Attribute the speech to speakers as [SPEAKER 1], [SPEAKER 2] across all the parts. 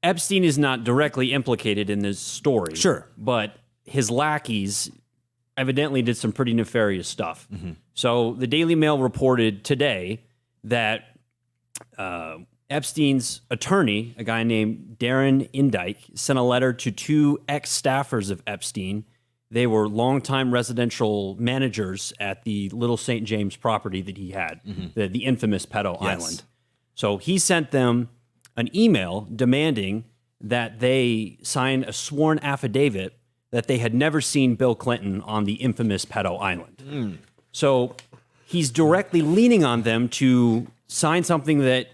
[SPEAKER 1] Epstein is not directly implicated in this story.
[SPEAKER 2] Sure.
[SPEAKER 1] But his lackeys evidently did some pretty nefarious stuff. So the Daily Mail reported today that Epstein's attorney, a guy named Darren Indyke, sent a letter to 2 ex-staffers of Epstein. They were longtime residential managers at the Little St. James property that he had, the infamous Pedo Island. So he sent them an email demanding that they sign a sworn affidavit that they had never seen Bill Clinton on the infamous Pedo Island. So he's directly leaning on them to sign something that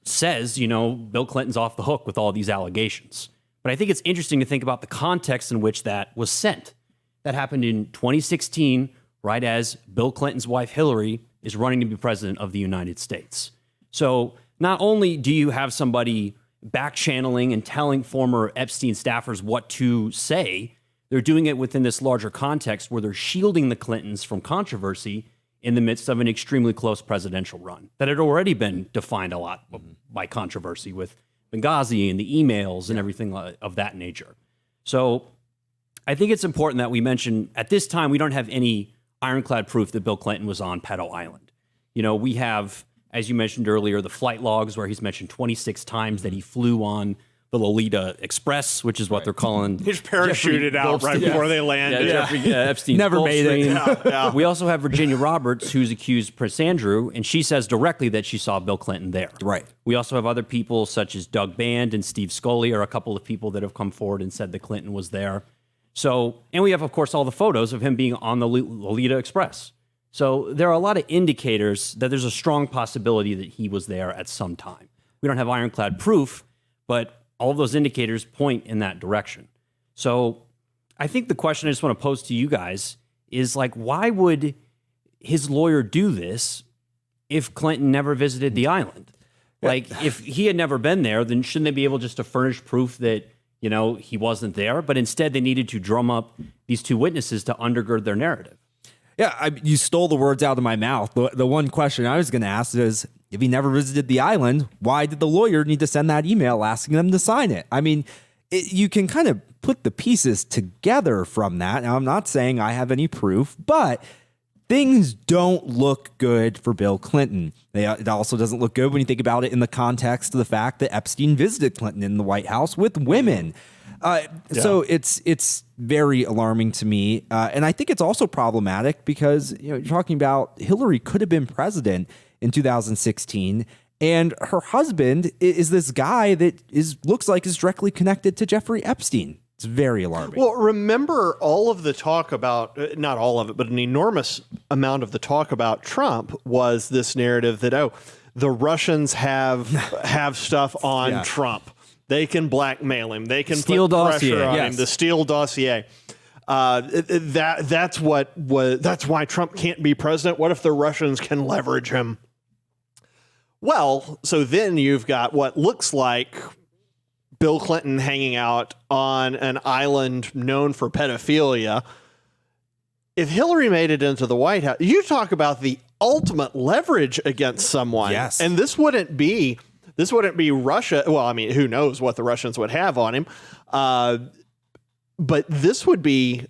[SPEAKER 1] says, Bill Clinton's off the hook with all these allegations. But I think it's interesting to think about the context in which that was sent. That happened in 2016, right as Bill Clinton's wife, Hillary, is running to be president of the United States. So not only do you have somebody back-channeling and telling former Epstein staffers what to say, they're doing it within this larger context where they're shielding the Clintons from controversy in the midst of an extremely close presidential run that had already been defined a lot by controversy with Benghazi and the emails and everything of that nature. So I think it's important that we mention, at this time, we don't have any ironclad proof that Bill Clinton was on Pedo Island. We have, as you mentioned earlier, the flight logs where he's mentioned 26 times that he flew on the Lolita Express, which is what they're calling.
[SPEAKER 3] He's parachuted out right before they landed.
[SPEAKER 1] Jeffrey Epstein
[SPEAKER 2] Never made it.
[SPEAKER 1] We also have Virginia Roberts, who's accused Prince Andrew, and she says directly that she saw Bill Clinton there.
[SPEAKER 2] Right.
[SPEAKER 1] We also have other people such as Doug Band and Steve Scully are a couple of people that have come forward and said that Clinton was there. So, and we have, of course, all the photos of him being on the Lolita Express. So there are a lot of indicators that there's a strong possibility that he was there at some time. We don't have ironclad proof, but all of those indicators point in that direction. So I think the question I just want to pose to you guys is why would his lawyer do this if Clinton never visited the island? If he had never been there, then shouldn't they be able just to furnish proof that, he wasn't there? But instead they needed to drum up these 2 witnesses to undergird their narrative.
[SPEAKER 2] Yeah, you stole the words out of my mouth. The one question I was going to ask is, if he never visited the island, why did the lawyer need to send that email asking them to sign it? I mean, you can kind of put the pieces together from that. Now, I'm not saying I have any proof, but things don't look good for Bill Clinton. It also doesn't look good when you think about it in the context of the fact that Epstein visited Clinton in the White House with women. So it's very alarming to me. And I think it's also problematic because, you're talking about Hillary could have been president in 2016. And her husband is this guy that looks like is directly connected to Jeffrey Epstein. It's very alarming.
[SPEAKER 3] Well, remember all of the talk about, not all of it, but an enormous amount of the talk about Trump was this narrative that, the Russians have stuff on Trump. They can blackmail him. They can
[SPEAKER 1] Steele
[SPEAKER 3] put pressure
[SPEAKER 1] dossier,
[SPEAKER 3] on him. The Steele dossier. That's why Trump can't be president. What if the Russians can leverage him? Well, so then you've got what looks like Bill Clinton hanging out on an island known for pedophilia. If Hillary made it into the White House, you talk about the ultimate leverage against someone.
[SPEAKER 2] Yes.
[SPEAKER 3] And this wouldn't be Russia. Well, I mean, who knows what the Russians would have on him. But this would be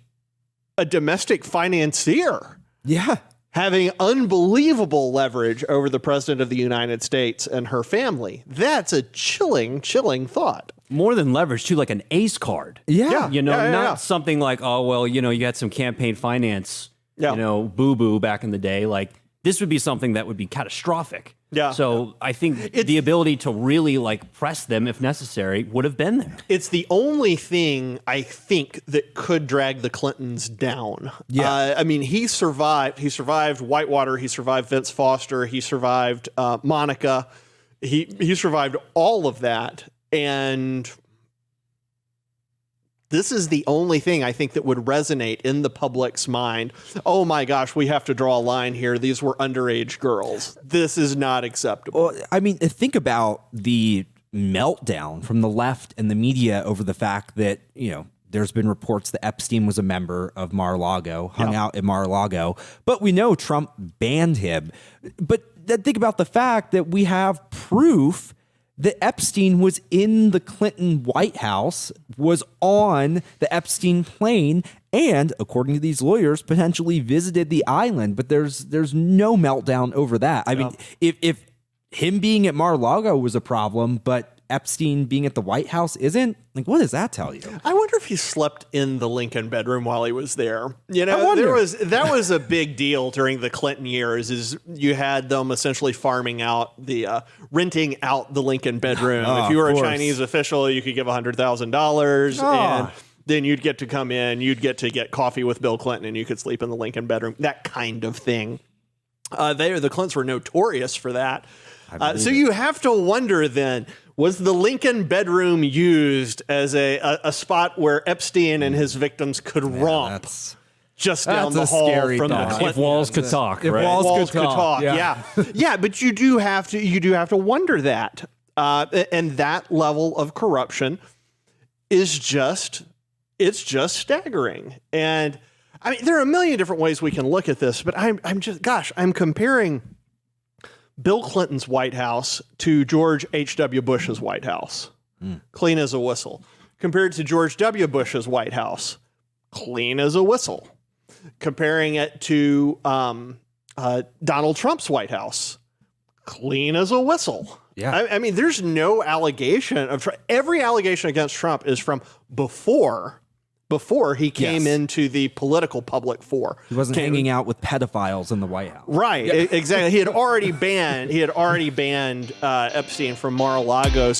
[SPEAKER 3] a domestic financier.
[SPEAKER 2] Yeah.
[SPEAKER 3] Having unbelievable leverage over the president of the United States and her family. That's a chilling thought.
[SPEAKER 1] More than leverage, too, like an ace card.
[SPEAKER 2] Yeah.
[SPEAKER 1] Not something like, you had some campaign finance, boo-boo back in the day. This would be something that would be catastrophic.
[SPEAKER 3] Yeah.
[SPEAKER 1] So I think the ability to really press them if necessary would have been there.
[SPEAKER 3] It's the only thing I think that could drag the Clintons down.
[SPEAKER 2] Yeah.
[SPEAKER 3] I mean, he survived Whitewater. He survived Vince Foster. He survived Monica. He survived all of that. And this is the only thing I think that would resonate in the public's mind. Oh my gosh, we have to draw a line here. These were underage girls. This is not acceptable.
[SPEAKER 2] Well, I mean, think about the meltdown from the left and the media over the fact that, there's been reports that Epstein was a member of Mar-a-Lago, hung out at Mar-a-Lago, but we know Trump banned him. But then think about the fact that we have proof that Epstein was in the Clinton White House, was on the Epstein plane, and according to these lawyers, potentially visited the island. But there's no meltdown over that. I mean, if him being at Mar-a-Lago was a problem, but Epstein being at the White House isn't, like, what does that tell you?
[SPEAKER 3] I wonder if he slept in the Lincoln bedroom while he was there. You
[SPEAKER 2] I
[SPEAKER 3] know,
[SPEAKER 2] wonder.
[SPEAKER 3] that was a big deal during the Clinton years. Is you had them essentially farming out the renting out the Lincoln bedroom.
[SPEAKER 2] Oh,
[SPEAKER 3] if you were
[SPEAKER 2] of
[SPEAKER 3] a
[SPEAKER 2] course.
[SPEAKER 3] Chinese official, you could give $100,000,
[SPEAKER 2] Oh.
[SPEAKER 3] and then you'd get to come in. You'd get to get coffee with Bill Clinton, and you could sleep in the Lincoln bedroom. That kind of thing. The Clintons were notorious for that. So you have to wonder then, was the Lincoln bedroom used as a spot where Epstein and his victims could romp just down
[SPEAKER 2] that's
[SPEAKER 3] the
[SPEAKER 2] a
[SPEAKER 3] hall
[SPEAKER 2] scary
[SPEAKER 3] from the
[SPEAKER 2] thought.
[SPEAKER 3] Clinton?
[SPEAKER 1] If walls could talk,
[SPEAKER 2] If
[SPEAKER 1] right?
[SPEAKER 2] walls could talk.
[SPEAKER 3] Yeah. Yeah, but you do have to wonder that. And that level of corruption is just staggering. And I mean, there are a million different ways we can look at this, but I'm comparing Bill Clinton's White House to George H.W. Bush's White House. Clean as a whistle. Compared to George W. Bush's White House, clean as a whistle. Comparing it to Donald Trump's White House, clean as a whistle.
[SPEAKER 2] Yeah.
[SPEAKER 3] I mean, there's no allegation of every allegation against Trump is from before he came into the political public fore.
[SPEAKER 2] He wasn't hanging out with pedophiles in the White House.
[SPEAKER 3] Right, exactly. He had already banned Epstein from Mar-a-Lago.